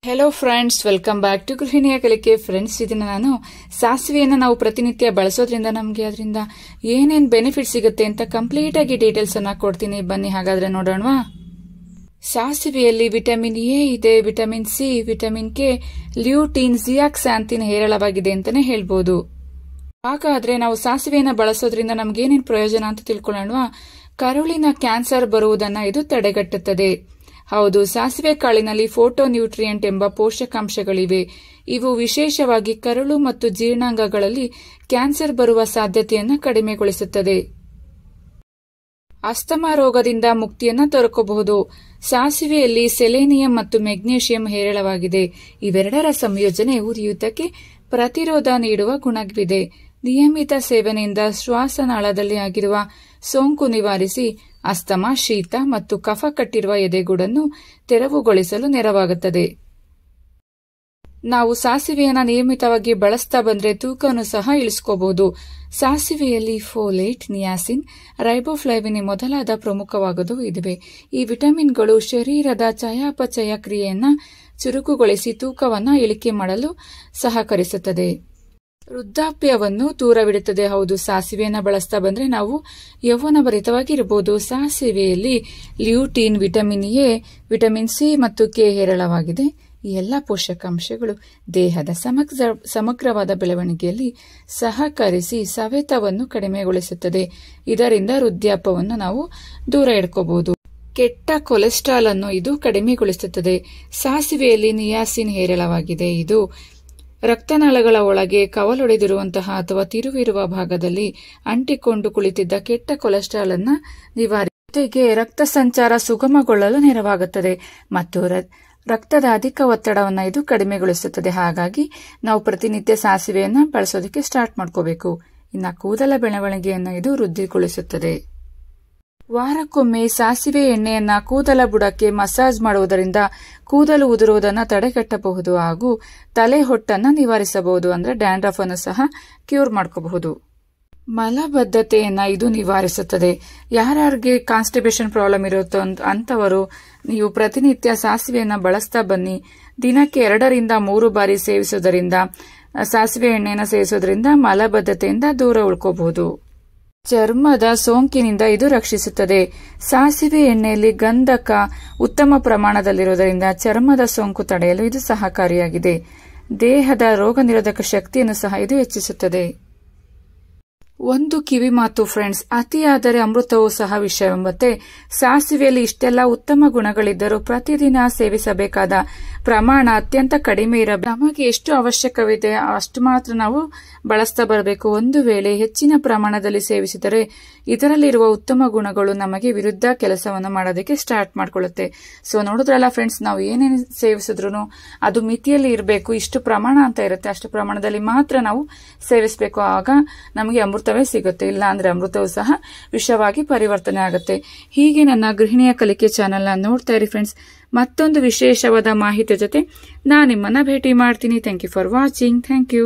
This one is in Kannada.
Hello friends, welcome back to ಗೃಹಿಣಿಯ ಕಲಿಕೆ. ಫ್ರೆಂಡ್ಸ್, ಇದನ್ನ ನಾನು ಸಾಸಿವೆಯನ್ನು ನಾವು ಪ್ರತಿನಿತ್ಯ ಬಳಸೋದ್ರಿಂದ ನಮಗೆ ಅದರಿಂದ ಏನೇನು ಬೆನಿಫಿಟ್ ಸಿಗುತ್ತೆ ಅಂತ ಕಂಪ್ಲೀಟ್ ಆಗಿ ಡೀಟೇಲ್ಸ್ ಅನ್ನ ಕೊಡ್ತೀನಿ. ಬನ್ನಿ ಹಾಗಾದ್ರೆ ನೋಡೋಣವಾ. ಸಾಸಿವೆಯಲ್ಲಿ ವಿಟಮಿನ್ ಎ ಇದೆ, ವಿಟಮಿನ್ ಸಿ, ವಿಟಮಿನ್ ಕೆ, ಲ್ಯೂಟಿನ್, ಜಿಯಾಕ್ಸಾಂಥಿನ್ ಹೇರಳವಾಗಿದೆ ಅಂತಾನೆ ಹೇಳ್ಬೋದು. ಹಾಗಾದ್ರೆ ನಾವು ಸಾಸಿವೆಯನ್ನು ಬಳಸೋದ್ರಿಂದ ನಮ್ಗೆ ಏನೇನು ಪ್ರಯೋಜನ ಅಂತ ತಿಳ್ಕೊಳ್ಳೋಣವಾ. ಕರುಳಿನ ಕ್ಯಾನ್ಸರ್ ಬರುವುದನ್ನ ಇದು ತಡೆಗಟ್ಟುತ್ತದೆ. ಹೌದು, ಸಾಸಿವೆ ಕಾಳಿನಲ್ಲಿ ಫೋಟೋನ್ಯೂಟ್ರಿಯೆಂಟ್ ಎಂಬ ಪೋಷಕಾಂಶಗಳಿವೆ. ಇವು ವಿಶೇಷವಾಗಿ ಕರುಳು ಮತ್ತು ಜೀರ್ಣಾಂಗಗಳಲ್ಲಿ ಕ್ಯಾನ್ಸರ್ ಬರುವ ಸಾಧ್ಯತೆಯನ್ನು ಕಡಿಮೆಗೊಳಿಸುತ್ತದೆ. ಅಸ್ತಮಾ ರೋಗದಿಂದ ಮುಕ್ತಿಯನ್ನ ತೋರ್ಕೋಬಹುದು. ಸಾಸಿವೆಯಲ್ಲಿ ಸೆಲೆನಿಯಂ ಮತ್ತು ಮೆಗ್ನೀಷಿಯಂ ಹೇರಳವಾಗಿದೆ. ಇವೆರಡರ ಸಂಯೋಜನೆ ಉರಿಯೂತಕ್ಕೆ ಪ್ರತಿರೋಧ ನೀಡುವ ಗುಣವಿದೆ. ನಿಯಮಿತ ಸೇವನೆಯಿಂದ ಶ್ವಾಸನಾಳದಲ್ಲಿ ಆಗಿರುವ ಸೋಂಕು ನಿವಾರಿಸಿ ಅಸ್ತಮಾ, ಶೀತ ಮತ್ತು ಕಫ ಕಟ್ಟಿರುವ ಎದೆಗೂಡನ್ನು ತೆರವುಗೊಳಿಸಲು ನೆರವಾಗುತ್ತದೆ. ನಾವು ಸಾಸಿವೆಯನ್ನು ನಿಯಮಿತವಾಗಿ ಬಳಸ್ತಾ ಬಂದ್ರೆ ತೂಕವನ್ನು ಸಹ ಇಳಿಸ್ಕೋಬಹುದು. ಸಾಸಿವೆಯಲ್ಲಿ ಫೋಲೇಟ್, ನಿಯಾಸಿನ್, ರೈಬೋಫ್ಲಾವಿನ್ ಮೊದಲಾದ ಪ್ರಮುಖವಾದವು ಇವೆ. ಈ ವಿಟಮಿನ್ಗಳು ಶರೀರದ ಚಯಾಪಚಯ ಕ್ರಿಯೆಯನ್ನ ಚುರುಕುಗೊಳಿಸಿ ತೂಕವನ್ನು ಇಳಿಕೆ ಮಾಡಲು ಸಹಕರಿಸುತ್ತದೆ. ವೃದ್ಧಾಪ್ಯವನ್ನು ದೂರವಿಡುತ್ತದೆ. ಹೌದು, ಸಾಸಿವೆಯನ್ನು ಬಳಸ್ತಾ ಬಂದ್ರೆ ನಾವು ಯೌವನಭರಿತವಾಗಿ ಇರಬಹುದು. ಸಾಸಿವೆಯಲ್ಲಿ ಲ್ಯೂಟಿನ್, ವಿಟಮಿನ್ ಎ, ವಿಟಮಿನ್ ಸಿ ಮತ್ತು ಕೆ ಹೇರಳವಾಗಿದೆ. ಈ ಎಲ್ಲ ಪೋಷಕಾಂಶಗಳು ದೇಹದ ಸಮಗ್ರವಾದ ಬೆಳವಣಿಗೆಯಲ್ಲಿ ಸಹಕರಿಸಿ ಸವೆತವನ್ನು ಕಡಿಮೆಗೊಳಿಸುತ್ತದೆ. ಇದರಿಂದ ವೃದ್ಧಾಪ್ಯವನ್ನು ನಾವು ದೂರ ಇಡ್ಕೋಬಹುದು. ಕೆಟ್ಟ ಕೊಲೆಸ್ಟ್ರಾಲ್ ಅನ್ನು ಇದು ಕಡಿಮೆಗೊಳಿಸುತ್ತದೆ. ಸಾಸಿವೆಯಲ್ಲಿ ನಿಯಾಸಿನ್ ಹೇರಳವಾಗಿದೆ. ಇದು ರಕ್ತನಾಳಗಳ ಒಳಗೆ ಕವಲೊಡೆದಿರುವಂತಹ ಅಥವಾ ತಿರುವಿರುವ ಭಾಗದಲ್ಲಿ ಅಂಟಿಕೊಂಡು ಕುಳಿತಿದ್ದ ಕೆಟ್ಟ ಕೊಲೆಸ್ಟ್ರಾಲ್ ಅನ್ನು ನಿವಾರಿಸಿ ರಕ್ತ ಸಂಚಾರ ಸುಗಮಗೊಳ್ಳಲು ನೆರವಾಗುತ್ತದೆ ಮತ್ತು ರಕ್ತದ ಅಧಿಕ ಒತ್ತಡವನ್ನು ಇದು ಕಡಿಮೆಗೊಳಿಸುತ್ತದೆ. ಹಾಗಾಗಿ ನಾವು ಪ್ರತಿನಿತ್ಯ ಸಾಸಿವೆಯನ್ನು ಬಳಸೋದಕ್ಕೆ ಸ್ಟಾರ್ಟ್ ಮಾಡ್ಕೋಬೇಕು. ಇನ್ನು ಕೂದಲ ಬೆಳವಣಿಗೆಯನ್ನು ಇದು ವೃದ್ಧಿಗೊಳಿಸುತ್ತದೆ. ವಾರಕ್ಕೊಮ್ಮೆ ಸಾಸಿವೆ ಎಣ್ಣೆಯನ್ನ ಕೂದಲ ಬುಡಕ್ಕೆ ಮಸಾಜ್ ಮಾಡುವುದರಿಂದ ಕೂದಲು ಉದುರುವುದನ್ನು ತಡೆಗಟ್ಟಬಹುದು ಹಾಗೂ ತಲೆ ಹೊಟ್ಟನ್ನು ನಿವಾರಿಸಬಹುದು. ಅಂದ್ರೆ ಡ್ಯಾಂಡ್ರಫ್ ಅನ್ನು ಸಹ ಕ್ಯೂರ್ ಮಾಡ್ಕೋಬಹುದು. ಮಲಬದ್ಧತೆಯನ್ನ ಇದು ನಿವಾರಿಸುತ್ತದೆ. ಯಾರ್ಯಾರಿಗೆ ಕಾನ್ಸ್ಟಿಪೇಷನ್ ಪ್ರಾಬ್ಲಮ್ ಇರುತ್ತೋ ಅಂತವರು ನೀವು ಪ್ರತಿನಿತ್ಯ ಸಾಸಿವೆಯನ್ನ ಬಳಸ್ತಾ ಬನ್ನಿ. ದಿನಕ್ಕೆ 2 ರಿಂದ 3 ಬಾರಿ ಸೇವಿಸೋದರಿಂದ, ಸಾಸಿವೆ ಎಣ್ಣೆಯನ್ನು ಸೇವಿಸೋದ್ರಿಂದ ಮಲಬದ್ಧತೆಯಿಂದ ದೂರ ಉಳ್ಕೋಬಹುದು. ಚರ್ಮದ ಸೋಂಕಿನಿಂದ ಇದು ರಕ್ಷಿಸುತ್ತದೆ. ಸಾಸಿವೆ ಎಣ್ಣೆಯಲ್ಲಿ ಗಂಧಕ ಉತ್ತಮ ಪ್ರಮಾಣದಲ್ಲಿರುವುದರಿಂದ ಚರ್ಮದ ಸೋಂಕು ತಡೆಯಲು ಇದು ಸಹಕಾರಿಯಾಗಿದೆ. ದೇಹದ ರೋಗ ನಿರೋಧಕ ಶಕ್ತಿಯನ್ನು ಸಹ ಇದು ಹೆಚ್ಚಿಸುತ್ತದೆ. ಒಂದು ಕಿವಿ ಮಾತು ಫ್ರೆಂಡ್ಸ್, ಅತಿಯಾದರೆ ಅಮೃತವೂ ಸಹ ವಿಷವೆಂಬಂತೆ ಸಾಸಿವೆಯಲ್ಲಿ ಇಷ್ಟೆಲ್ಲ ಉತ್ತಮ ಗುಣಗಳಿದ್ದರೂ ಪ್ರತಿದಿನ ಸೇವಿಸಬೇಕಾದ ಪ್ರಮಾಣ ಅತ್ಯಂತ ಕಡಿಮೆ ಇರಬೇಕು. ನಮಗೆ ಎಷ್ಟು ಅವಶ್ಯಕವಿದೆ ಅಷ್ಟು ಮಾತ್ರ ನಾವು ಬಳಸ್ತಾ ಬರಬೇಕು. ಒಂದು ವೇಳೆ ಹೆಚ್ಚಿನ ಪ್ರಮಾಣದಲ್ಲಿ ಸೇವಿಸಿದರೆ ಇದರಲ್ಲಿರುವ ಉತ್ತಮ ಗುಣಗಳು ನಮಗೆ ವಿರುದ್ಧ ಕೆಲಸವನ್ನು ಮಾಡೋದಕ್ಕೆ ಸ್ಟಾರ್ಟ್ ಮಾಡ್ಕೊಳ್ಳುತ್ತೆ. ಸೊ ನೋಡಿದ್ರಲ್ಲ ಫ್ರೆಂಡ್ಸ್, ನಾವು ಏನೇನು ಸೇವಿಸಿದ್ರು ಅದು ಮಿತಿಯಲ್ಲಿ ಇರಬೇಕು. ಇಷ್ಟು ಪ್ರಮಾಣ ಅಂತ ಇರುತ್ತೆ, ಅಷ್ಟು ಪ್ರಮಾಣದಲ್ಲಿ ಮಾತ್ರ ನಾವು ಸೇವಿಸಬೇಕು. ಆಗ ನಮಗೆ ಅಮೃತವೇ ಸಿಗುತ್ತೆ. ಇಲ್ಲ ಅಂದ್ರೆ ಅಮೃತವೂ ಸಹ ವಿಷವಾಗಿ ಪರಿವರ್ತನೆ ಆಗುತ್ತೆ. ಹೀಗೆ ನನ್ನ ಗೃಹಿಣಿಯ ಕಲಿಕೆ ಚಾನೆಲ್ ನೋಡ್ತಾ ಇರಿ ಫ್ರೆಂಡ್ಸ್. ಮತ್ತೊಂದು ವಿಶೇಷವಾದ ಮಾಹಿತಿ ಜೊತೆ ನಾನು ನಿಮ್ಮನ್ನ ಭೇಟಿ ಮಾಡ್ತೀನಿ. Thank you for watching. Thank you.